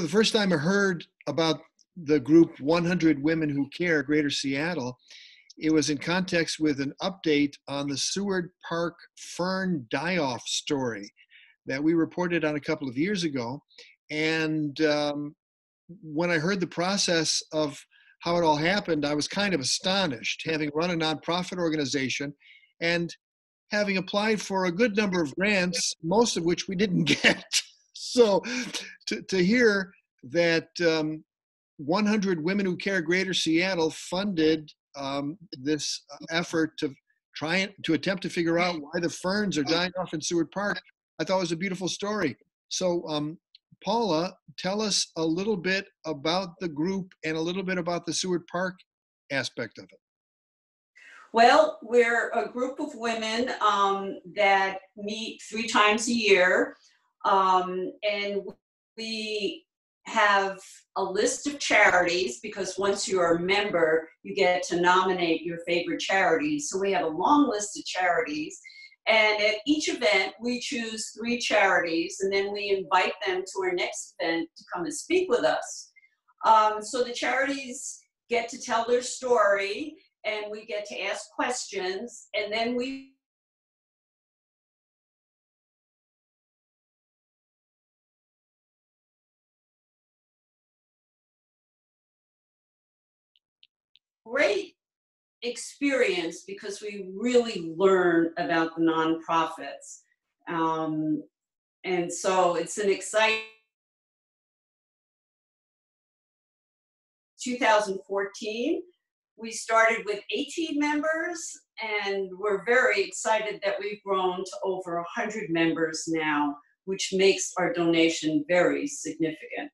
The first time I heard about the group 100 Women Who Care, Greater Seattle, it was in context with an update on the Seward Park Fern die-off story that we reported on a couple of years ago. And when I heard the process of how it all happened, I was kind of astonished, having run a nonprofit organization and having applied for a good number of grants, most of which we didn't get. So to hear that 100 Women Who Care Greater Seattle funded this effort to to attempt to figure out why the ferns are dying off in Seward Park, I thought was a beautiful story. So Paula, tell us a little bit about the group and a little bit about the Seward Park aspect of it. Well, we're a group of women that meet 3 times a year, and we have a list of charities, because once you're a member, you get to nominate your favorite charities. So we have a long list of charities, and at each event, we choose 3 charities, and then we invite them to our next event to come and speak with us. So the charities get to tell their story, and we get to ask questions, and then we great experience because we really learn about the nonprofits. And so it's an exciting 2014. We started with 18 members, and we're very excited that we've grown to over 100 members now, which makes our donation very significant.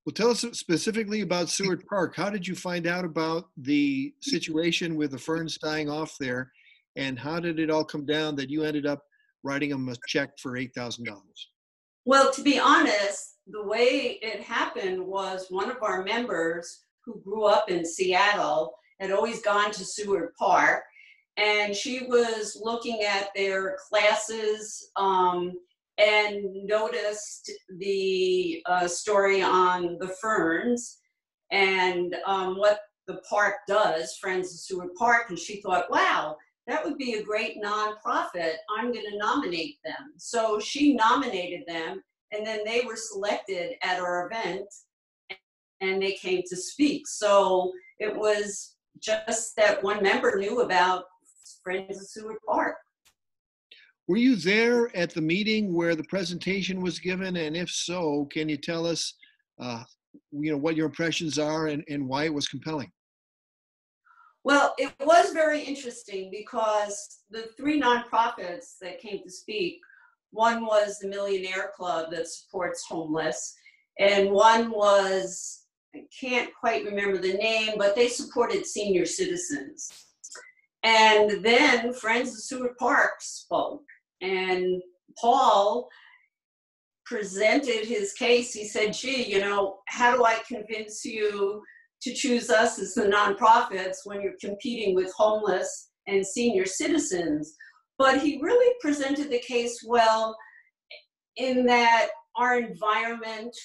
Well, tell us specifically about Seward Park. How did you find out about the situation with the ferns dying off there, and how did it all come down that you ended up writing them a check for $8,000? Well, to be honest, the way it happened was one of our members who grew up in Seattle had always gone to Seward Park, and she was looking at their classes and noticed the story on the ferns and what the park does, Friends of Seward Park, and she thought, wow, that would be a great nonprofit. I'm going to nominate them. So she nominated them, and then they were selected at our event, and they came to speak. So it was just that one member knew about Friends of Seward Park. Were you there at the meeting where the presentation was given? And if so, can you tell us what your impressions are and why it was compelling? Well, it was very interesting because the 3 nonprofits that came to speak, one was the Millionaire Club that supports homeless, and one was, I can't quite remember the name, but they supported senior citizens. And then Friends of Seward Park spoke, and Paul presented his case. He said, gee, how do I convince you to choose us as the nonprofits when you're competing with homeless and senior citizens? But he really presented the case well, in that our environment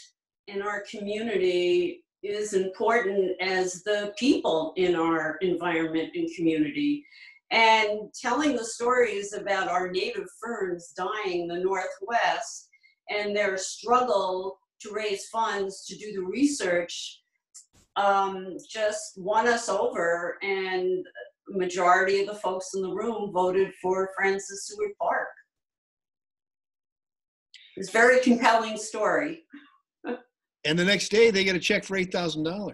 and our community is important as the people in our environment and community. And telling the stories about our native ferns dying in the Northwest and their struggle to raise funds to do the research just won us over, and the majority of the folks in the room voted for Friends of Seward Park. It's a very compelling story. And the next day they get a check for $8,000.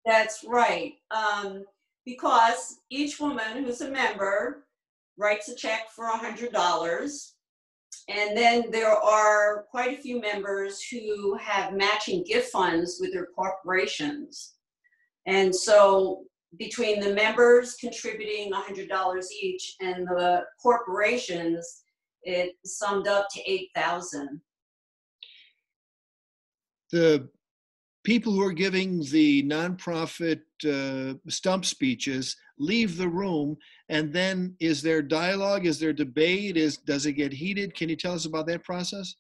That's right. Because each woman who's a member writes a check for $100. And then there are quite a few members who have matching gift funds with their corporations. And so between the members contributing $100 each and the corporations, it summed up to $8,000. The people who are giving the nonprofit stump speeches leave the room, and then is there dialogue? Is there debate? Does it get heated? Can you tell us about that process?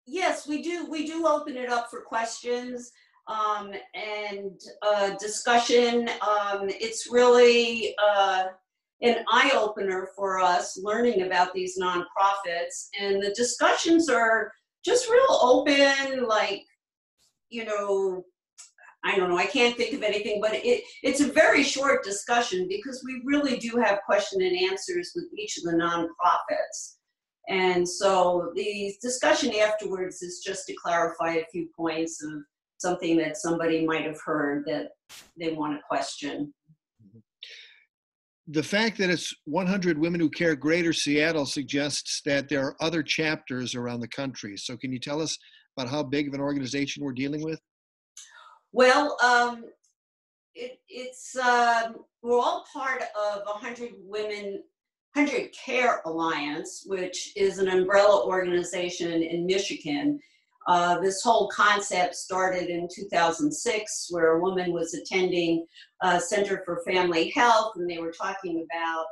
Yes, we do. We do open it up for questions and discussion. It's really an eye opener for us learning about these nonprofits, and the discussions are just real open. Like, you know, I don't know. I can't think of anything, but it's a very short discussion because we really do have question and answers with each of the nonprofits. And so the discussion afterwards is just to clarify a few points of something that somebody might have heard that they want to question. The fact that it's 100 Women Who Care Greater Seattle suggests that there are other chapters around the country. So can you tell us about how big of an organization we're dealing with? Well, it's we're all part of 100 Women, 100 Care Alliance, which is an umbrella organization in Michigan. This whole concept started in 2006, where a woman was attending Center for Family Health, and they were talking about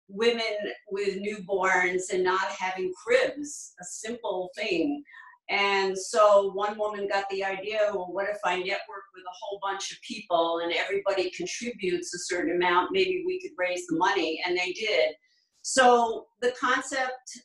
women with newborns and not having cribs, a simple thing. And so one woman got the idea, well, what if I network with a whole bunch of people and everybody contributes a certain amount, maybe we could raise the money, and they did. So the concept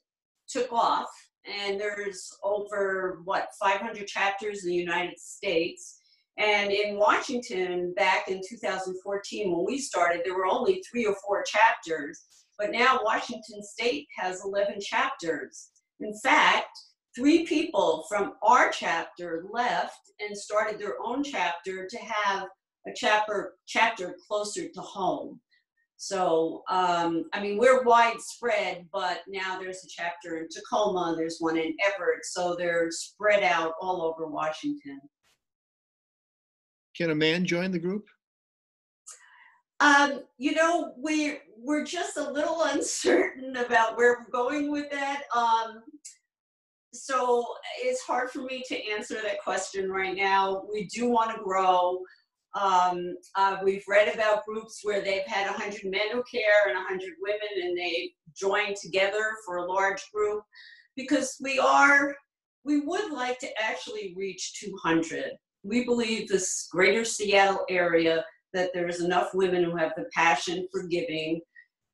took off, and there's over, 500 chapters in the United States. And in Washington, back in 2014, when we started, there were only 3 or 4 chapters, but now Washington State has 11 chapters. In fact, 3 people from our chapter left and started their own chapter to have a chapter closer to home. So, I mean, we're widespread, but now there's a chapter in Tacoma, there's one in Everett, so they're spread out all over Washington. Can a man join the group? You know, we're just a little uncertain about where we're going with that. So it's hard for me to answer that question right now. We do want to grow. We've read about groups where they've had 100 men who care and 100 women, and they join together for a large group, because we would like to actually reach 200. We believe this greater Seattle area, that there's enough women who have the passion for giving,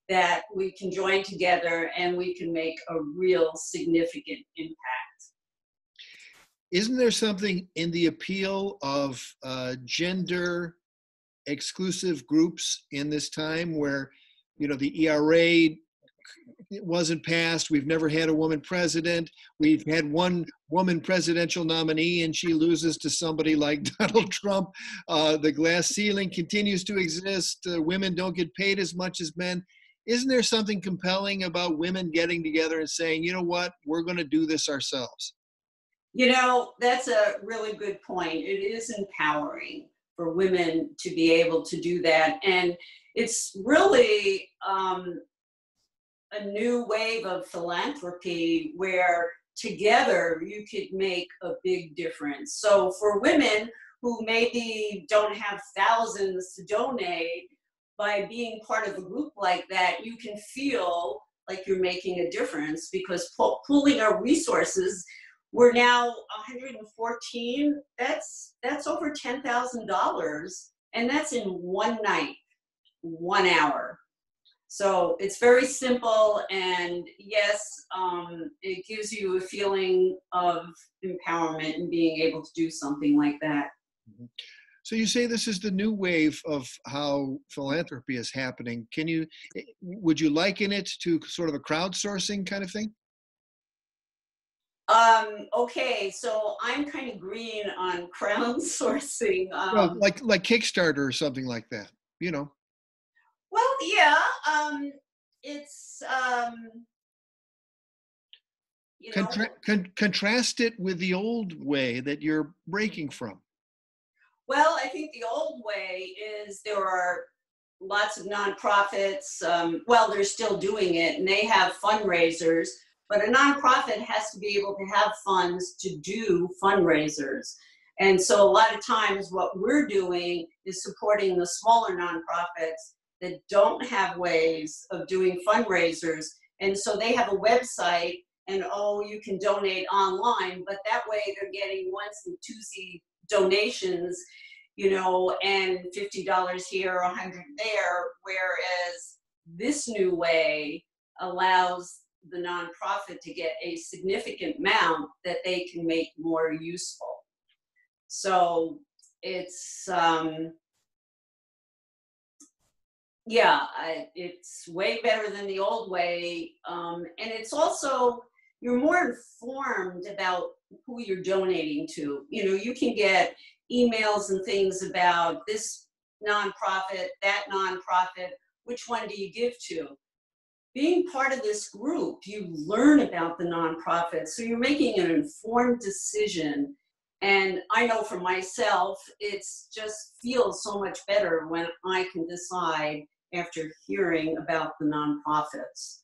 that we can join together and we can make a real significant impact. Isn't there something in the appeal of gender exclusive groups in this time where, you know, the ERA wasn't passed, we've never had a woman president, we've had one woman presidential nominee and she loses to somebody like Donald Trump, the glass ceiling continues to exist, women don't get paid as much as men. Isn't there something compelling about women getting together and saying, you know what, we're going to do this ourselves? You know, that's a really good point. It is empowering for women to be able to do that. And it's really a new wave of philanthropy where together you could make a big difference. So for women who maybe don't have thousands to donate, by being part of a group like that, you can feel like you're making a difference, because pooling our resources, we're now 114, that's over $10,000, and that's in one night, 1 hour. So it's very simple, and yes, it gives you a feeling of empowerment and being able to do something like that. Mm-hmm. So you say this is the new wave of how philanthropy is happening. Would you liken it to sort of a crowdsourcing kind of thing? Okay, so I'm kind of green on crowdsourcing. Well, like Kickstarter or something like that, you know. Well, yeah, it's, you know. Contrast it with the old way that you're breaking from. Well, I think the old way is there are lots of nonprofits. Well, they're still doing it, and they have fundraisers, but a nonprofit has to be able to have funds to do fundraisers. And so a lot of times what we're doing is supporting the smaller nonprofits that don't have ways of doing fundraisers. And so they have a website and oh, you can donate online, but that way they're getting once and twosie donations, you know, and $50 here, 100 there, whereas this new way allows the nonprofit to get a significant amount that they can make more useful. So it's, it's way better than the old way. And it's also, you're more informed about who you're donating to. You know, you can get emails and things about this nonprofit, that nonprofit, which one do you give to? Being part of this group, you learn about the nonprofit, so you're making an informed decision. And I know for myself, it's just feels so much better when I can decide after hearing about the nonprofits.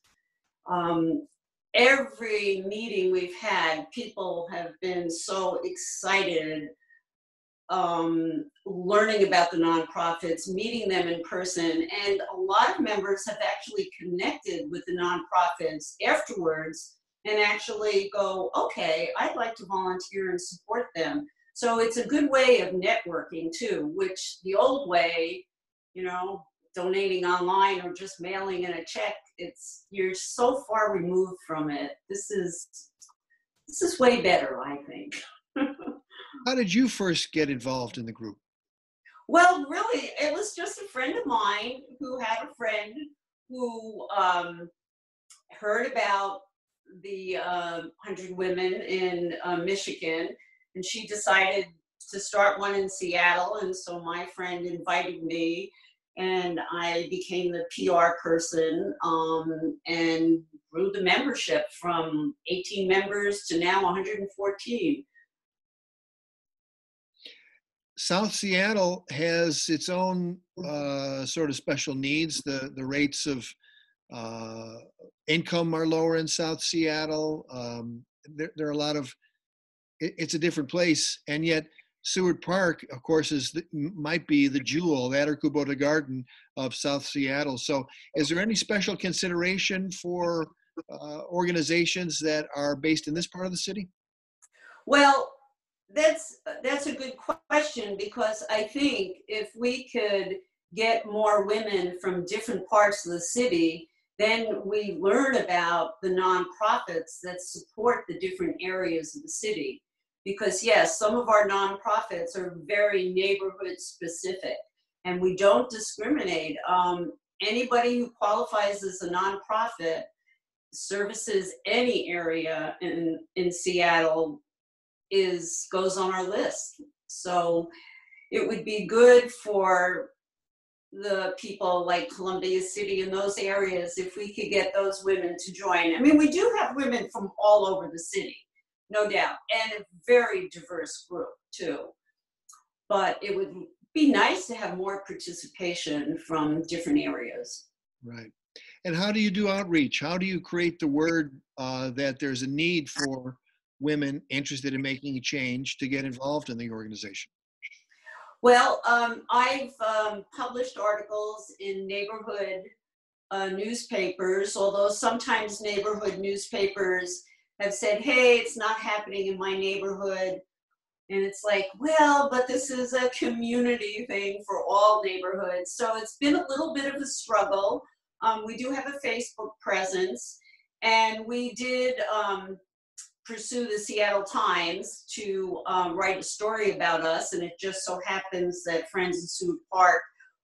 Every meeting we've had, people have been so excited learning about the nonprofits, meeting them in person, and a lot of members have actually connected with the nonprofits afterwards and actually go, okay, I'd like to volunteer and support them. So it's a good way of networking too, which the old way, you know, donating online or just mailing in a check, you're so far removed from it. This is way better, I think. How did you first get involved in the group? Well, really, it was just a friend of mine who had a friend who heard about the 100 Women in Michigan, and she decided to start one in Seattle. And so my friend invited me, and I became the PR person and grew the membership from 18 members to now 114. South Seattle has its own sort of special needs. The rates of income are lower in South Seattle. There are a lot of, it's a different place, and yet Seward Park, of course, might be the jewel, that or Kubota Garden of South Seattle. So is there any special consideration for organizations that are based in this part of the city? Well, that's a good question, because I think if we could get more women from different parts of the city, then we learn about the nonprofits that support the different areas of the city. Because yes, some of our nonprofits are very neighborhood specific, and we don't discriminate. Anybody who qualifies as a nonprofit services any area in Seattle goes on our list. So it would be good for the people like Columbia City and those areas if we could get those women to join. I mean, we do have women from all over the city, no doubt, and a very diverse group too. But it would be nice to have more participation from different areas. Right. And how do you do outreach? How do you create the word that there's a need for women interested in making a change to get involved in the organization? Well, I've published articles in neighborhood newspapers, although sometimes neighborhood newspapers have said, hey, it's not happening in my neighborhood. And it's like, well, but this is a community thing for all neighborhoods. So it's been a little bit of a struggle. We do have a Facebook presence, and we did pursue the Seattle Times to write a story about us, and it just so happens that Friends of Seward Park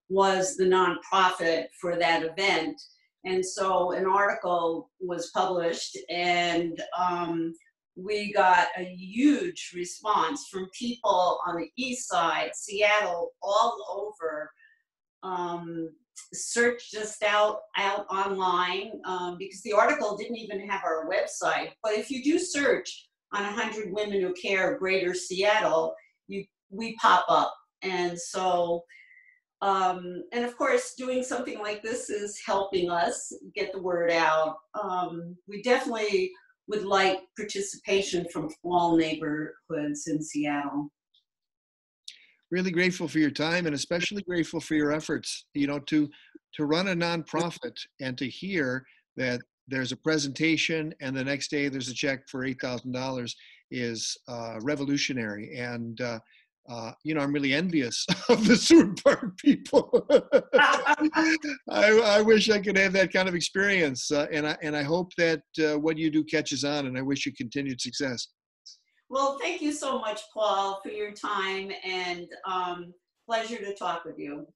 was the nonprofit for that event. And so an article was published, and we got a huge response from people on the east side, Seattle, all over. Searched us out online because the article didn't even have our website. But if you do search on 100 Women Who Care Greater Seattle, we pop up. And so, and of course, doing something like this is helping us get the word out. We definitely would like participation from all neighborhoods in Seattle. Really grateful for your time, and especially grateful for your efforts, you know, to run a nonprofit and to hear that there's a presentation, and the next day there's a check for $8,000 is revolutionary. And I'm really envious of the Seward Park people. I wish I could have that kind of experience, and I hope that what you do catches on, and I wish you continued success. Well, thank you so much, Paul, for your time, and pleasure to talk with you.